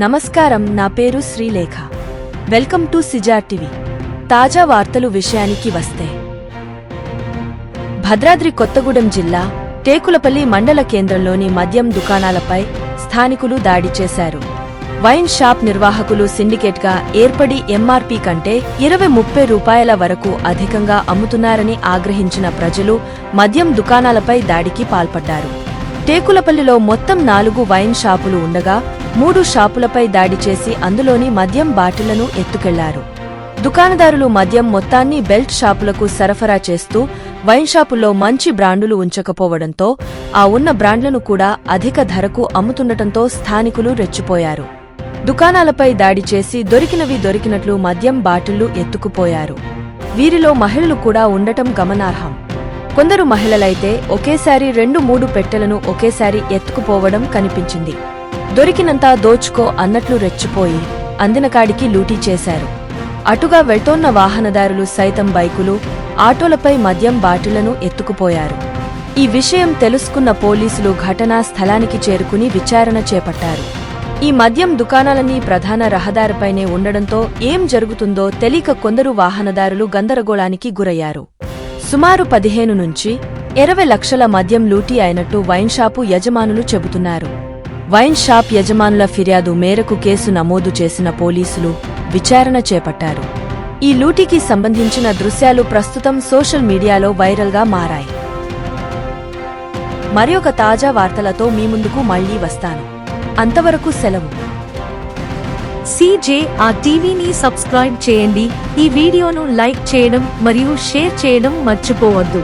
నమస్కారం, నా పేరు శ్రీలేఖ. వెల్కమ్ టు సిజార్ టీవీ. తాజా వార్తలు విషయానికి వస్తే, భద్రాద్రి కొత్తగూడెం జిల్లా టేకులపల్లి మండల కేంద్రంలోని మద్యం దుకాణాలపై స్థానికులు దాడి చేశారు. వైన్ షాప్ నిర్వాహకులు సిండికేట్గా ఏర్పడి ఎంఆర్పీ కంటే 20-30 రూపాయల వరకు అధికంగా అమ్ముతున్నారని ఆగ్రహించిన ప్రజలు మద్యం దుకాణాలపై దాడికి పాల్పడ్డారు. టేకులపల్లిలో మొత్తం 4 వైన్ షాపులు ఉండగా 3 షాపులపై దాడి చేసి అందులోని మద్యం బాటిళ్లను ఎత్తుకెళ్లారు. దుకాణదారులు మద్యం మొత్తాన్ని బెల్ట్ షాపులకు సరఫరా చేస్తూ వైన్ షాపుల్లో మంచి బ్రాండులు ఉంచకపోవడంతో ఆ ఉన్న బ్రాండ్లను కూడా అధిక ధరకు అమ్ముతుండటంతో స్థానికులు రెచ్చిపోయారు. దుకాణాలపై దాడి చేసి దొరికినవి దొరికినట్లు మద్యం బాటిళ్లు ఎత్తుకుపోయారు. వీరిలో మహిళలు కూడా ఉండటం గమనార్హం. కొందరు మహిళలైతే ఒకేసారి 2-3 పెట్టెలను ఒకేసారి ఎత్తుకుపోవడం కనిపించింది. దొరికినంతా దోచుకో అన్నట్లు రెచ్చిపోయి అందినకాడికి లూటీ చేశారు. అటుగా వెళ్తోన్న వాహనదారులు సైతం బైకులు, ఆటోలపై మద్యం బాటిళ్లను ఎత్తుకుపోయారు. ఈ విషయం తెలుసుకున్న పోలీసులు ఘటనా స్థలానికి చేరుకుని విచారణ చేపట్టారు. ఈ మద్యం దుకాణాలన్నీ ప్రధాన రహదారిపైనే ఉండడంతో ఏం జరుగుతుందో తెలియక కొందరు వాహనదారులు గందరగోళానికి గురయ్యారు. సుమారు 15 నుంచి 20 లక్షల మద్యం లూటీ అయినట్టు వైన్ షాపు యజమానులు చెబుతున్నారు. వైన్ షాప్ యజమానుల ఫిర్యాదు మేరకు కేసు నమోదు చేసిన పోలీసులు విచారణ చేపట్టారు. ఈ లూటీకి సంబంధించిన దృశ్యాలు ప్రస్తుతం సోషల్ మీడియాలో వైరల్గా మారాయి. మరొక తాజా వార్తలతో మీ ముందుకు మళ్లీ వస్తాను. అంతవరకు సెలవు. సిజేఆర్ టీవీని సబ్స్క్రైబ్ చేయండి. ఈ వీడియోను లైక్ చేయడం మరియు షేర్ చేయడం మర్చిపోవద్దు.